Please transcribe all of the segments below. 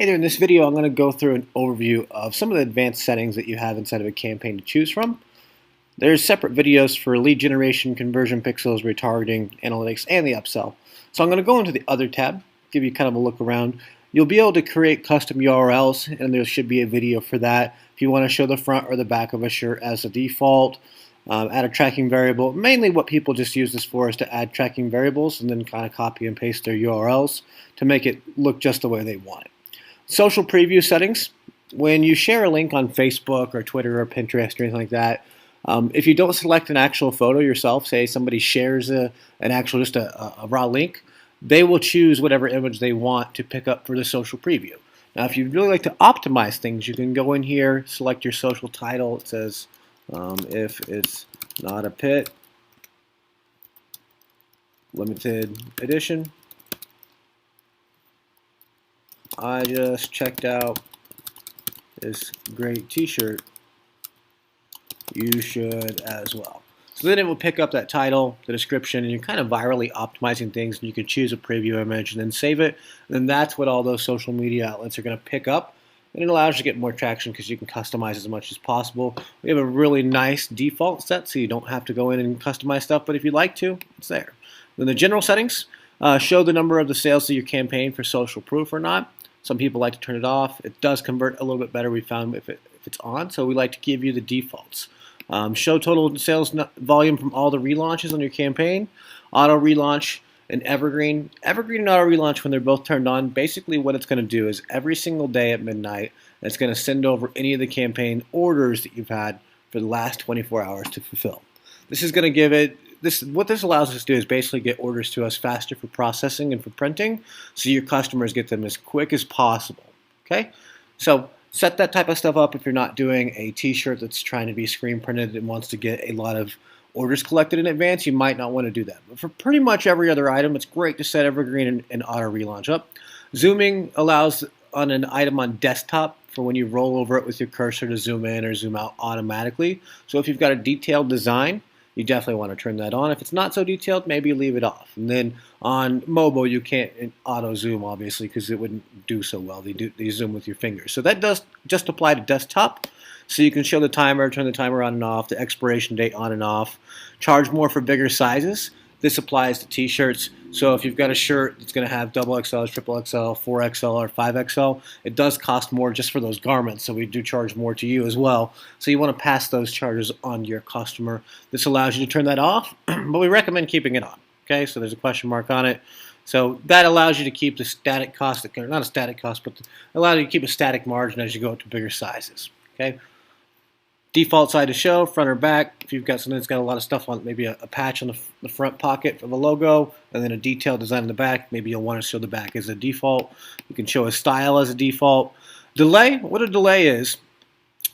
Hey there, in this video I'm going to go through an overview of some of the advanced settings that you have inside of a campaign to choose from. There's separate videos for lead generation, conversion pixels, retargeting, analytics, and the upsell. So I'm going to go into the other tab, give you kind of a look around. You'll be able to create custom URLs, and there should be a video for that. If you want to show the front or the back of a shirt as a default, add a tracking variable. Mainly what people just use this for is to add tracking variables and then kind of copy and paste their URLs to make it look just the way they want it. Social preview settings. When you share a link on Facebook or Twitter or Pinterest or anything like that, if you don't select an actual photo yourself, say somebody shares a raw link, they will choose whatever image they want to pick up for the social preview. Now, if you'd really like to optimize things, you can go in here, select your social title. It says, if it's not a pit, limited edition. I just checked out this great t-shirt. You should as well. So then it will pick up that title, the description, and you're kind of virally optimizing things, and you can choose a preview image and then save it. And then that's what all those social media outlets are going to pick up. And it allows you to get more traction because you can customize as much as possible. We have a really nice default set, so you don't have to go in and customize stuff, but if you'd like to, it's there. Then the general settings show the number of the sales to your campaign for social proof or not. Some people like to turn it off. It does convert a little bit better, we found, if it's on, so we like to give you the defaults. Show total sales volume from all the relaunches on your campaign. Auto relaunch and evergreen. Evergreen and auto relaunch, when they're both turned on, basically what it's going to do is every single day at midnight, it's going to send over any of the campaign orders that you've had for the last 24 hours to fulfill. This is going to give it, what this allows us to do is basically get orders to us faster for processing and for printing, so your customers get them as quick as possible. Okay, so set that type of stuff up if you're not doing a t-shirt that's trying to be screen printed and wants to get a lot of orders collected in advance. You might not want to do that, but for pretty much every other item, it's great to set evergreen and auto relaunch up. Zooming allows on an item on desktop for when you roll over it with your cursor to zoom in or zoom out automatically. So if you've got a detailed design, you definitely want to turn that on. If it's not so detailed, maybe leave it off. And then on mobile, you can't auto zoom, obviously, because it wouldn't do so well. They zoom with your fingers. So that does just apply to desktop. So you can show the timer, turn the timer on and off, the expiration date on and off. Charge more for bigger sizes. This applies to t-shirts. So if you've got a shirt that's going to have double XL, triple XL, 4XL, or 5XL, it does cost more just for those garments. So we do charge more to you as well. So you want to pass those charges on to your customer. This allows you to turn that off, but we recommend keeping it on. Okay, so there's a question mark on it. So that allows you to keep the static cost, not a static cost, but allows you to keep a static margin as you go up to bigger sizes. Okay. Default side to show, front or back. If you've got something that's got a lot of stuff on it, maybe a patch on the front pocket of a logo, and then a detailed design in the back, maybe you'll want to show the back as a default. You can show a style as a default. Delay, what a delay is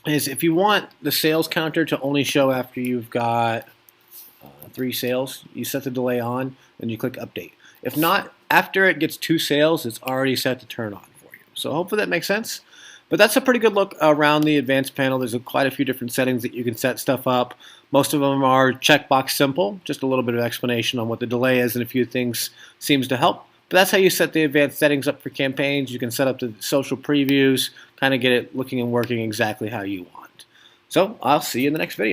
if you want the sales counter to only show after you've got 3 sales, you set the delay on, and you click update. If not, after it gets 2 sales, it's already set to turn on for you. So hopefully that makes sense. But that's a pretty good look around the advanced panel. There's quite a few different settings that you can set stuff up. Most of them are checkbox simple, just a little bit of explanation on what the delay is, and a few things seems to help. But that's how you set the advanced settings up for campaigns. You can set up the social previews, kind of get it looking and working exactly how you want. So I'll see you in the next video.